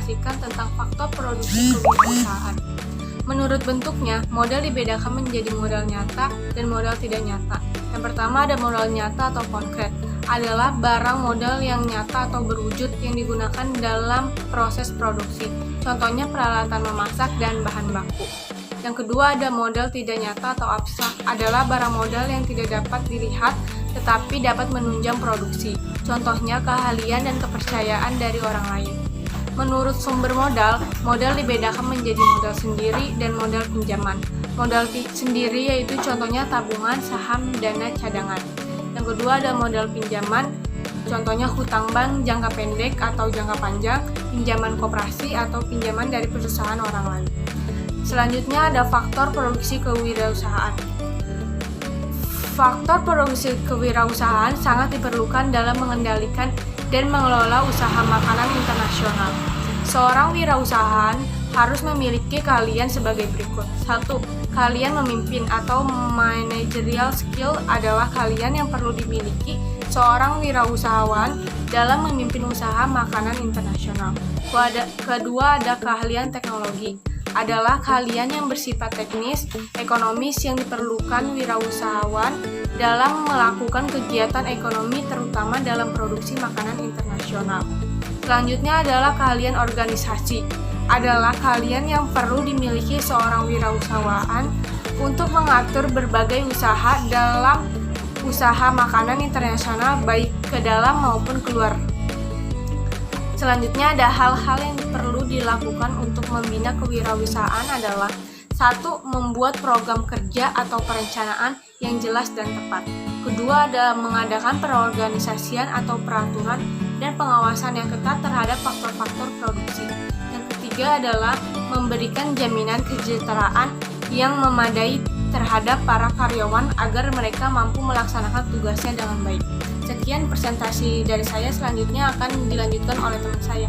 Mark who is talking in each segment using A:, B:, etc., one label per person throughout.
A: menginformasikan tentang faktor produksi kewirausahaan. Menurut bentuknya, model dibedakan menjadi model nyata dan model tidak nyata. Yang pertama ada model nyata atau konkret, adalah barang model yang nyata atau berwujud yang digunakan dalam proses produksi. Contohnya peralatan memasak dan bahan baku. Yang kedua ada model tidak nyata atau abstrak, adalah barang model yang tidak dapat dilihat tetapi dapat menunjang produksi. Contohnya keahlian dan kepercayaan dari orang lain. Menurut sumber modal, modal dibedakan menjadi modal sendiri dan modal pinjaman. Modal sendiri yaitu contohnya tabungan, saham, dana cadangan. Yang kedua ada modal pinjaman, contohnya hutang bank jangka pendek atau jangka panjang, pinjaman koperasi atau pinjaman dari perusahaan orang lain. Selanjutnya ada faktor produksi kewirausahaan. Faktor produksi kewirausahaan sangat diperlukan dalam mengendalikan dan mengelola usaha makanan internasional. Seorang wirausahaan harus memiliki keahlian sebagai berikut. 1. Keahlian memimpin atau managerial skill adalah keahlian yang perlu dimiliki seorang wirausahawan dalam memimpin usaha makanan internasional. Kedua ada keahlian teknologi, adalah keahlian yang bersifat teknis, ekonomis yang diperlukan wirausahawan dalam melakukan kegiatan ekonomi terutama dalam produksi makanan internasional. Selanjutnya adalah keahlian organisasi, adalah keahlian yang perlu dimiliki seorang wirausahawan untuk mengatur berbagai usaha dalam usaha makanan internasional baik ke dalam maupun keluar. Selanjutnya ada hal-hal yang perlu dilakukan untuk membina kewirausahaan adalah 1. Membuat program kerja atau perencanaan yang jelas dan tepat. Kedua ada mengadakan perorganisasian atau peraturan dan pengawasan yang ketat terhadap faktor-faktor produksi. Yang ketiga adalah memberikan jaminan kesejahteraan yang memadai terhadap para karyawan agar mereka mampu melaksanakan tugasnya dengan baik. Sekian presentasi dari saya, selanjutnya akan dilanjutkan oleh teman saya.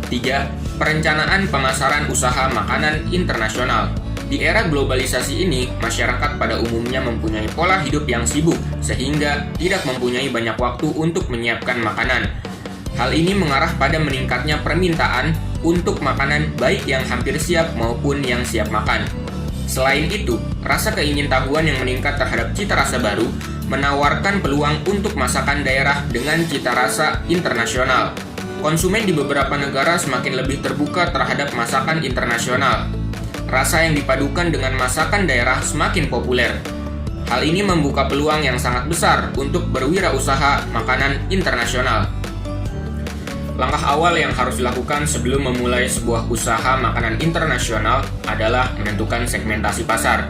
B: 3. Perencanaan pemasaran usaha makanan internasional. Di era globalisasi ini, masyarakat pada umumnya mempunyai pola hidup yang sibuk, sehingga tidak mempunyai banyak waktu untuk menyiapkan makanan. Hal ini mengarah pada meningkatnya permintaan untuk makanan baik yang hampir siap maupun yang siap makan. Selain itu, rasa keingintahuan yang meningkat terhadap cita rasa baru menawarkan peluang untuk masakan daerah dengan cita rasa internasional. Konsumen di beberapa negara semakin lebih terbuka terhadap masakan internasional. Rasa yang dipadukan dengan masakan daerah semakin populer. Hal ini membuka peluang yang sangat besar untuk berwirausaha makanan internasional. Langkah awal yang harus dilakukan sebelum memulai sebuah usaha makanan internasional adalah menentukan segmentasi pasar.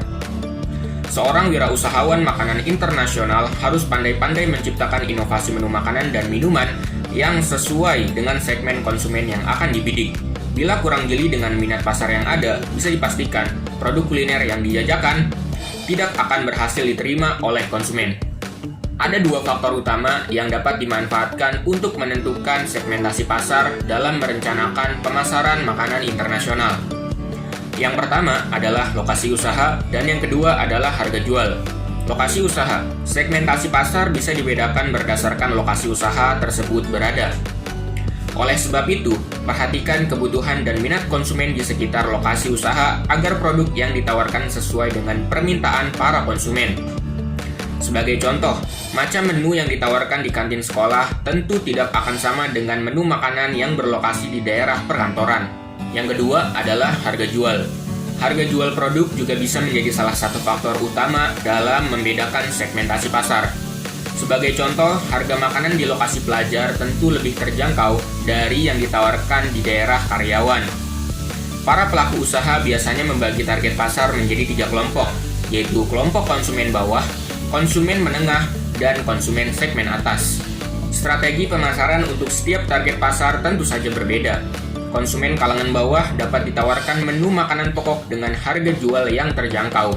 B: Seorang wirausahawan makanan internasional harus pandai-pandai menciptakan inovasi menu makanan dan minuman yang sesuai dengan segmen konsumen yang akan dibidik. Bila kurang jeli dengan minat pasar yang ada, bisa dipastikan produk kuliner yang dijajakan tidak akan berhasil diterima oleh konsumen. Ada dua faktor utama yang dapat dimanfaatkan untuk menentukan segmentasi pasar dalam merencanakan pemasaran makanan internasional. Yang pertama adalah lokasi usaha dan yang kedua adalah harga jual. Lokasi usaha, segmentasi pasar bisa dibedakan berdasarkan lokasi usaha tersebut berada. Oleh sebab itu, perhatikan kebutuhan dan minat konsumen di sekitar lokasi usaha agar produk yang ditawarkan sesuai dengan permintaan para konsumen. Sebagai contoh, macam menu yang ditawarkan di kantin sekolah tentu tidak akan sama dengan menu makanan yang berlokasi di daerah perkantoran. Yang kedua adalah harga jual. Harga jual produk juga bisa menjadi salah satu faktor utama dalam membedakan segmentasi pasar. Sebagai contoh, harga makanan di lokasi pelajar tentu lebih terjangkau dari yang ditawarkan di daerah karyawan. Para pelaku usaha biasanya membagi target pasar menjadi 3 kelompok, yaitu kelompok konsumen bawah, konsumen menengah, dan konsumen segmen atas. Strategi pemasaran untuk setiap target pasar tentu saja berbeda. Konsumen kalangan bawah dapat ditawarkan menu makanan pokok dengan harga jual yang terjangkau.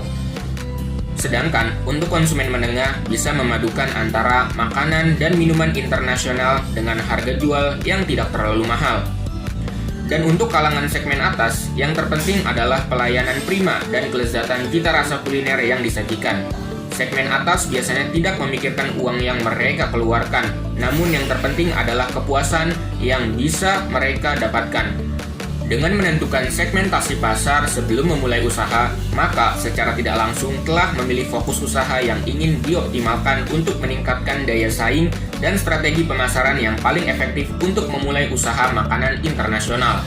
B: Sedangkan untuk konsumen menengah bisa memadukan antara makanan dan minuman internasional dengan harga jual yang tidak terlalu mahal. Dan untuk kalangan segmen atas, yang terpenting adalah pelayanan prima dan kelezatan cita rasa kuliner yang disajikan. Segmen atas biasanya tidak memikirkan uang yang mereka keluarkan, namun yang terpenting adalah kepuasan yang bisa mereka dapatkan. Dengan menentukan segmentasi pasar sebelum memulai usaha, maka secara tidak langsung telah memilih fokus usaha yang ingin dioptimalkan untuk meningkatkan daya saing dan strategi pemasaran yang paling efektif untuk memulai usaha makanan internasional.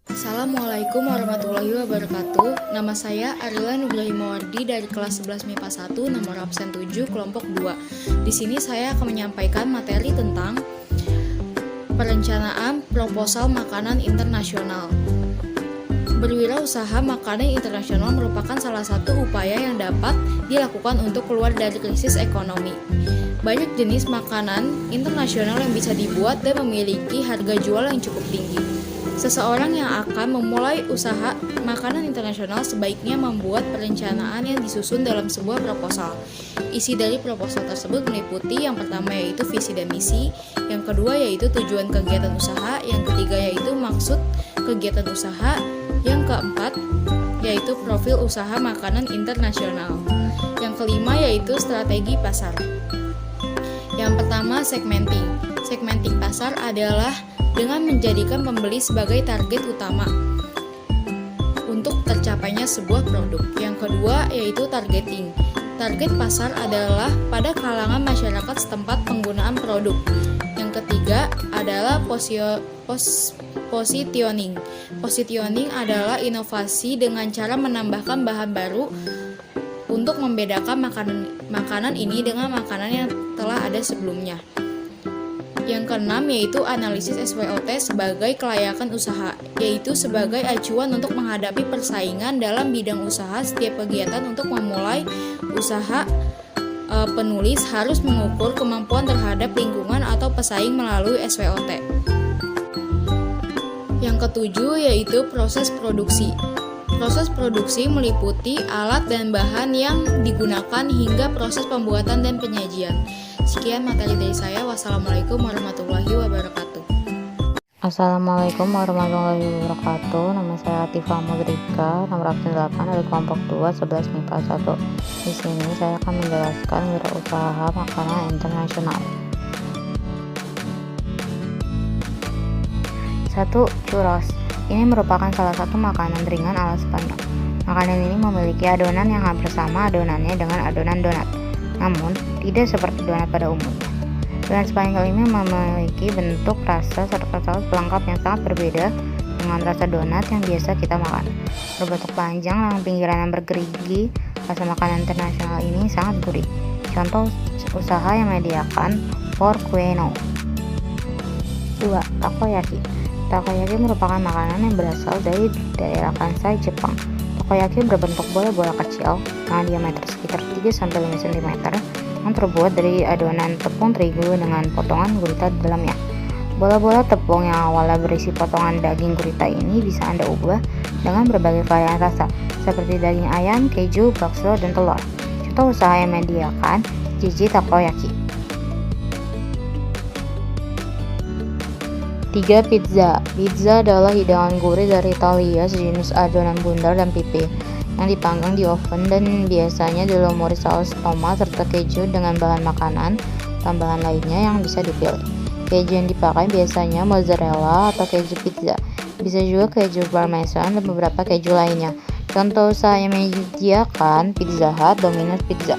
C: Assalamualaikum warahmatullahi wabarakatuh. Nama saya Arila Nugrahimawardi dari kelas 11 MIPA 1, nomor absen 7, kelompok 2. Di sini saya akan menyampaikan materi tentang perencanaan proposal makanan internasional. Berwirausaha makanan internasional merupakan salah satu upaya yang dapat dilakukan untuk keluar dari krisis ekonomi. Banyak jenis makanan internasional yang bisa dibuat dan memiliki harga jual yang cukup tinggi. Seseorang yang akan memulai usaha makanan internasional sebaiknya membuat perencanaan yang disusun dalam sebuah proposal. Isi dari proposal tersebut meliputi yang pertama yaitu visi dan misi, yang kedua yaitu tujuan kegiatan usaha, yang ketiga yaitu maksud kegiatan usaha, yang keempat yaitu profil usaha makanan internasional, yang kelima yaitu strategi pasar. Yang pertama, segmenting. Segmenting pasar adalah dengan menjadikan pembeli sebagai target utama untuk tercapainya sebuah produk. Yang kedua yaitu targeting. Target pasar adalah pada kalangan masyarakat setempat penggunaan produk. Yang ketiga adalah positioning. Positioning adalah inovasi dengan cara menambahkan bahan baru untuk membedakan makanan ini dengan makanan yang telah ada sebelumnya. Yang keenam yaitu analisis SWOT sebagai kelayakan usaha, yaitu sebagai acuan untuk menghadapi persaingan dalam bidang usaha. Setiap kegiatan untuk memulai usaha penulis harus mengukur kemampuan terhadap lingkungan atau pesaing melalui SWOT. Yang ketujuh yaitu proses produksi. Proses produksi meliputi alat dan bahan yang digunakan hingga proses pembuatan dan penyajian. Sekian materi dari saya. Wassalamualaikum warahmatullahi wabarakatuh.
D: Assalamualaikum warahmatullahi wabarakatuh. Nama saya Latifah Mudrika, nomor absen 8 dari kelompok 2, 11 MIPA 1. Di sini saya akan menjelaskan wirausaha makanan internasional. 1. Churros. Ini merupakan salah satu makanan ringan ala Spanyol. Makanan ini memiliki adonan yang hampir sama adonannya dengan adonan donat, namun tidak seperti donat pada umumnya. Donat Spanyol ini memiliki bentuk, rasa, serta saus pelengkap yang sangat berbeda dengan rasa donat yang biasa kita makan. Berbentuk panjang dengan pinggiran yang bergerigi, rasa makanan internasional ini sangat gurih. Contoh usaha yang menyediakan porcueno. 2. Takoyaki. Takoyaki merupakan makanan yang berasal dari daerah Kansai, Jepang. Takoyaki berbentuk bola-bola kecil dengan diameter sekitar 3-5 cm yang terbuat dari adonan tepung terigu dengan potongan gurita di dalamnya. Bola-bola tepung yang awalnya berisi potongan daging gurita ini bisa Anda ubah dengan berbagai varian rasa, seperti daging ayam, keju, bakso, dan telur. Contoh usaha yang menyediakan Jiji Takoyaki. 3. Pizza. Pizza adalah hidangan gurih dari Italia, sejenis adonan bundar dan pipih yang dipanggang di oven dan biasanya dilumuri saus tomat serta keju dengan bahan makanan tambahan lainnya yang bisa dipilih. Keju yang dipakai biasanya mozzarella atau keju pizza, bisa juga keju parmesan dan beberapa keju lainnya. Contoh usaha yang menyediakan Pizza Hut, Domino's Pizza.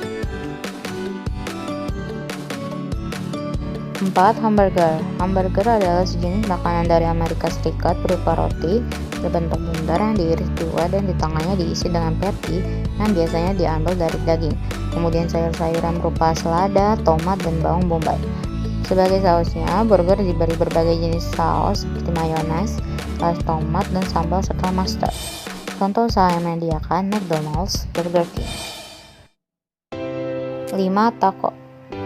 D: 4. Hamburger. Hamburger adalah sejenis makanan dari Amerika Serikat berupa roti berbentuk bundar yang diiris dua dan di tengahnya diisi dengan patty yang biasanya diambil dari daging. Kemudian sayur-sayuran berupa selada, tomat, dan bawang bombay. Sebagai sausnya, burger diberi berbagai jenis saus seperti mayones, saus tomat, dan sambal serta mustard. Contoh usaha yang menyediakan McDonald's, Burger King. 5. Taco.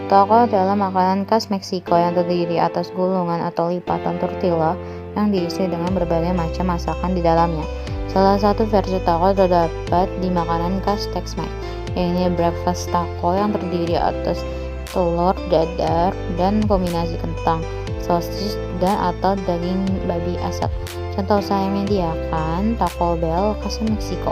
D: Taco adalah makanan khas Meksiko yang terdiri atas gulungan atau lipatan tortilla yang diisi dengan berbagai macam masakan di dalamnya. Salah satu versi taco terdapat di makanan khas Tex-Mex, yaitu breakfast taco yang terdiri atas telur dadar dan kombinasi kentang, sosis, dan atau daging babi asap. Contoh usaha yang menyediakan Taco Bell khas Meksiko.